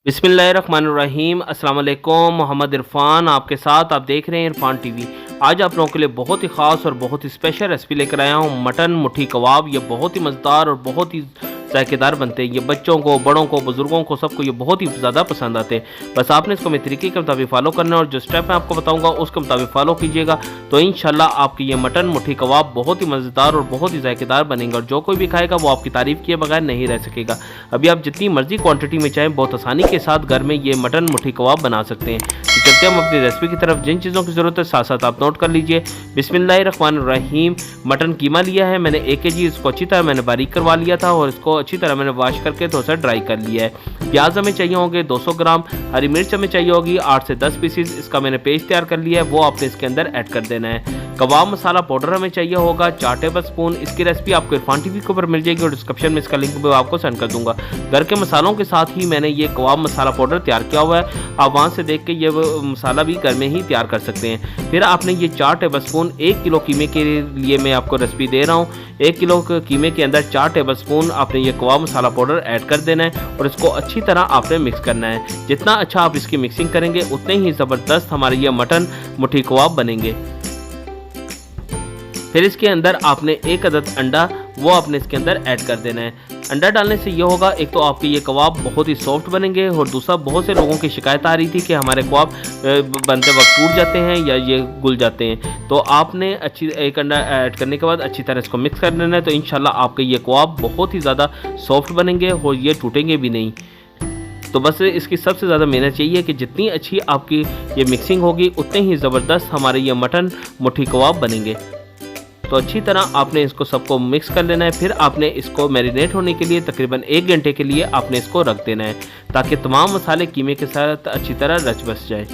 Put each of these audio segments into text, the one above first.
बिस्मिल्लाहिर्रहमानिर्रहीम। अस्सलाम वालेकुम। मोहम्मद इरफान आपके साथ, आप देख रहे हैं इरफान टीवी। आज आप लोगों के लिए बहुत ही ख़ास और बहुत ही स्पेशल रेसिपी लेकर आया हूँ, मटन मुठी कबाब। ये बहुत ही मज़ेदार और बहुत ही जायकेदार बनते हैं। ये बच्चों को, बड़ों को, बुज़ुर्गों को, सबको ये बहुत ही ज़्यादा पसंद आते हैं। बस आपने इसको मेरे तरीके के मुताबिक फ़ॉलो करना है और जो स्टेप मैं आपको बताऊँगा उसके मुताबिक फ़ॉलो कीजिएगा तो इंशाल्लाह आपकी ये मटन मुठी कबाब बहुत ही मज़ेदार और बहुत ही जायकेदार बनेंगे और जो कोई भी खाएगा वो आपकी तारीफ़ किए बगैर नहीं रह सकेगा। अभी आप जितनी मर्ज़ी क्वान्टिटी में चाहें बहुत आसानी के साथ घर में ये मटन मुठी कबाब बना सकते हैं। तो चलते हम अपनी रेसिपी की तरफ। जिन चीज़ों की ज़रूरत है साथ साथ आप नोट कर लीजिए। बिस्मिल्लाहिर्रहमानिर्रहीम। मटन कीमा लिया है मैंने 1 kg। इसको अच्छी तरह मैंने बारीक करवा लिया था और इसको अच्छी तरह मैंने वॉश करके थोड़ा सा ड्राई कर लिया है। प्याज हमें चाहिए होंगे 200 ग्राम। हरी मिर्च हमें चाहिए होगी 8 से 10 पीसीज। इसका मैंने पेस्ट तैयार कर लिया है, वो आपने इसके अंदर ऐड कर देना है। कबाब मसाला पाउडर हमें चाहिए होगा 4 टेबल स्पून। इसकी रेसिपी आपको इरफान टीवी के ऊपर मिल जाएगी और डिस्क्रिप्शन में इसका लिंक भी आपको सेंड कर दूंगा। घर के मसालों के साथ ही मैंने ये कबाब मसाला पाउडर तैयार किया हुआ है। आप वहाँ से देख के ये मसाला भी घर में ही तैयार कर सकते हैं। फिर आपने ये 4 टेबल स्पून 1 किलो कीमे के लिए मैं आपको रेसिपी दे रहा हूँ। 1 किलो कीमे के अंदर 4 टेबल स्पून आपने ये कबाब मसाला पाउडर ऐड कर देना है और इसको अच्छी तरह आपने मिक्स करना है। जितना अच्छा आप इसकी मिक्सिंग करेंगे उतने ही ज़बरदस्त हमारे ये मटन मुठी कबाब बनेंगे। फिर इसके अंदर आपने 1 अदद अंडा वो आपने इसके अंदर ऐड कर देना है। अंडा डालने से ये होगा, एक तो आपके ये कबाब बहुत ही सॉफ्ट बनेंगे और दूसरा बहुत से लोगों की शिकायत आ रही थी कि हमारे कबाब बनते वक्त टूट जाते हैं या ये गुल जाते हैं। तो आपने एक अंडा ऐड करने के बाद अच्छी तरह इसको मिक्स कर लेना है तो इंशाल्लाह आपके ये कबाब बहुत ही ज़्यादा सॉफ्ट बनेंगे और ये टूटेंगे भी नहीं। तो बस इसकी सबसे ज़्यादा मेहनत चाहिए कि जितनी अच्छी आपकी ये मिक्सिंग होगी उतने ही ज़बरदस्त हमारे ये मटन मुठी कबाब बनेंगे। तो अच्छी तरह आपने इसको सबको मिक्स कर लेना है। फिर आपने इसको मैरिनेट होने के लिए तकरीबन 1 घंटे के लिए आपने इसको रख देना है ताकि तमाम मसाले कीमे के साथ अच्छी तरह रच बस जाए।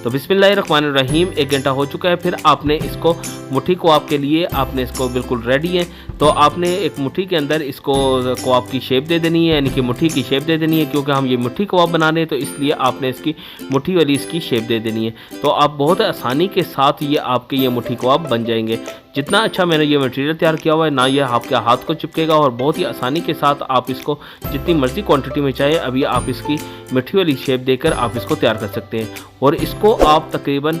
तो बिस्मिल्लाहिर्रहमानिर्रहीम 1 घंटा हो चुका है। फिर आपने इसको मुट्ठी कबाब के लिए आपने इसको बिल्कुल रेडी है तो आपने एक मुट्ठी के अंदर इसको कबाब की शेप दे देनी है, यानी कि मुट्ठी की शेप दे देनी है। क्योंकि हम ये मुट्ठी कबाब बना रहे हैं तो इसलिए आपने इसकी मुट्ठी वाली इसकी शेप दे देनी है। तो आप बहुत आसानी के साथ ये आपके ये मुट्ठी कबाब बन जाएंगे। जितना अच्छा मैंने ये मटेरियल तैयार किया हुआ है ना ये आपके हाथ को चिपकेगा और बहुत ही आसानी के साथ आप इसको जितनी मर्जी क्वांटिटी में चाहे अभी आप इसकी मिट्टी वाली शेप देकर आप इसको तैयार कर सकते हैं। और इसको आप तकरीबन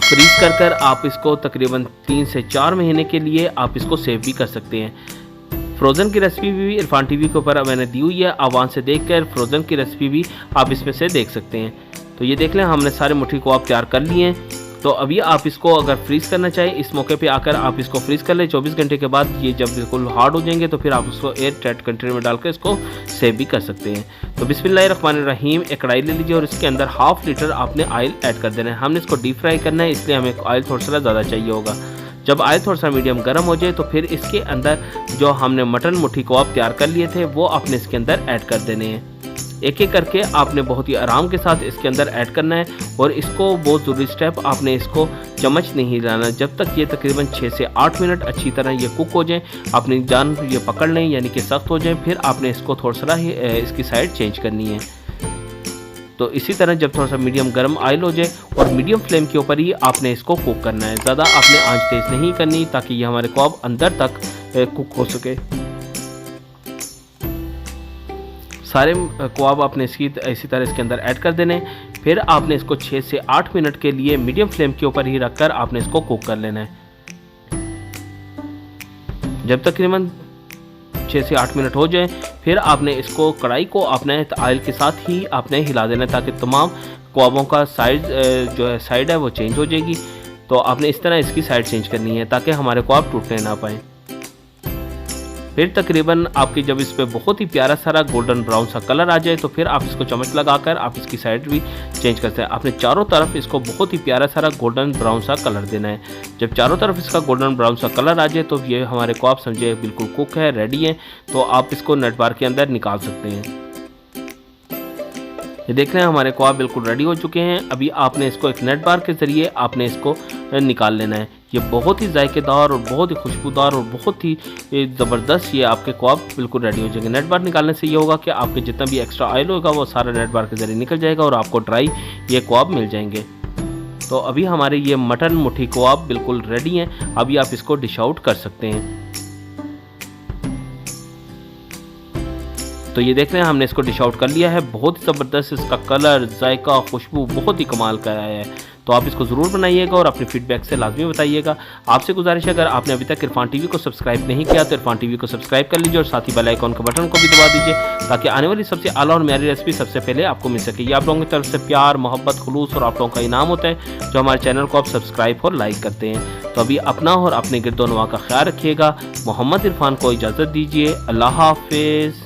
फ्रीज कर आप इसको तकरीबन 3 से 4 महीने के लिए आप इसको सेव भी कर सकते हैं। फ्रोज़न की रेसिपी भी इरफान टीवी के ऊपर मैंने दी हुई है, आप वहाँ से देखकर फ्रोज़न की रेसिपी भी आप इसमें से देख सकते हैं। तो ये देख लें हमने सारे मुट्ठी को आप तैयार कर लिए हैं। तो अभी आप इसको अगर फ्रीज़ करना चाहें इस मौके पे आकर आप इसको फ्रीज़ कर लें। 24 घंटे के बाद ये जब बिल्कुल हार्ड हो जाएंगे तो फिर आप उसको एयर टाइट कंटेनर में डालकर इसको सेव भी कर सकते हैं। तो बिस्मिल्लाहिर्रहमानिर्रहीम एक कढ़ाई ले लीजिए और इसके अंदर 1/2 लीटर आपने ऑयल ऐड कर देना है। हमने इसको डीप फ्राई करना है इसलिए हमें ऑयल थोड़ा सा ज़्यादा चाहिए होगा। जब ऑयल थोड़ा सा मीडियम गर्म हो जाए तो फिर इसके अंदर जो हमने मटन मुट्ठी कबाब तैयार कर लिए थे वो आपने इसके अंदर ऐड कर देने हैं। एक एक करके आपने बहुत ही आराम के साथ इसके अंदर ऐड करना है और इसको बहुत ज़रूरी स्टेप आपने इसको चम्मच नहीं हिलाना जब तक ये तकरीबन 6 से 8 मिनट अच्छी तरह ये कुक हो जाए, अपनी जान ये पकड़ लें यानी कि सख्त हो जाए। फिर आपने इसको थोड़ा सा इसकी साइड चेंज करनी है। तो इसी तरह जब थोड़ा सा मीडियम गर्म ऑयल हो जाए और मीडियम फ्लेम के ऊपर ही आपने इसको कुक करना है, ज़्यादा आपने आंच तेज़ नहीं करनी ताकि ये हमारे कबाब अंदर तक कुक हो सके। सारे कबाब आपने इसी तरह इसके अंदर ऐड कर देने। फिर आपने इसको 6 से 8 मिनट के लिए मीडियम फ्लेम के ऊपर ही रखकर आपने इसको कुक कर लेना है। जब तकरीबन 6 से 8 मिनट हो जाए फिर आपने इसको कढ़ाई को अपने ऑयल के साथ ही आपने हिला देना है ताकि तमाम कबाबों का साइड है वो चेंज हो जाएगी। तो आपने इस तरह इसकी साइड चेंज करनी है ताकि हमारे कबाब टूटने ना पाए। फिर तकरीबन आपकी जब इस पर बहुत ही प्यारा सारा गोल्डन ब्राउन सा कलर आ जाए तो फिर आप इसको चम्मच लगाकर आप इसकी साइड भी चेंज करते हैं। आपने चारों तरफ इसको बहुत ही प्यारा सारा गोल्डन ब्राउन सा कलर देना है। जब चारों तरफ इसका गोल्डन ब्राउन सा कलर आ जाए तो ये हमारे कबाब समझे बिल्कुल कुक है, रेडी है। तो आप इसको नेट बार के अंदर निकाल सकते हैं। ये देख रहे हैं हमारे कबाब बिल्कुल रेडी हो चुके हैं। अभी आपने इसको एक नेट बार के ज़रिए आपने इसको निकाल लेना है। ये बहुत ही जायकेदार और बहुत ही खुशबूदार और बहुत ही ज़बरदस्त ये आपके कबाब बिल्कुल रेडी हो जाएंगे। नेट बार निकालने से ये होगा कि आपके जितना भी एक्स्ट्रा ऑयल होगा वो सारा नेट बार के ज़रिए निकल जाएगा और आपको ड्राई ये कबाब मिल जाएंगे। तो अभी हमारे ये मटन मुट्ठी कबाब बिल्कुल रेडी हैं। अभी आप इसको डिश आउट कर सकते हैं। तो ये देख रहे हैं हमने इसको डिश आउट कर लिया है। बहुत ही ज़बरदस्त इसका कलर, जायका, खुशबू बहुत ही कमाल का आया है। तो आप इसको ज़रूर बनाइएगा और अपने फीडबैक से लाजमी बताइएगा। आपसे गुजारिश है, अगर आपने अभी तक इरफान टीवी को सब्सक्राइब नहीं किया तो इरफान टीवी को सब्सक्राइब कर लीजिए और साथ ही बेल आइकॉन के बटन को भी दबा दीजिए, ताकि आने वाली सबसे आला और म्यारी रेसिपी सबसे पहले आपको मिल सके। ये आप लोगों की तरफ से प्यार, मोहब्बत, खुलूस और आप लोगों का इनाम होता है जो हमारे चैनल को आप सब्सक्राइब और लाइक करते हैं। तो अभी अपना और अपने गिरदोनवा का ख्याल रखिएगा। मोहम्मद इरफान को इजाज़त दीजिए। अल्लाह हाफिज़।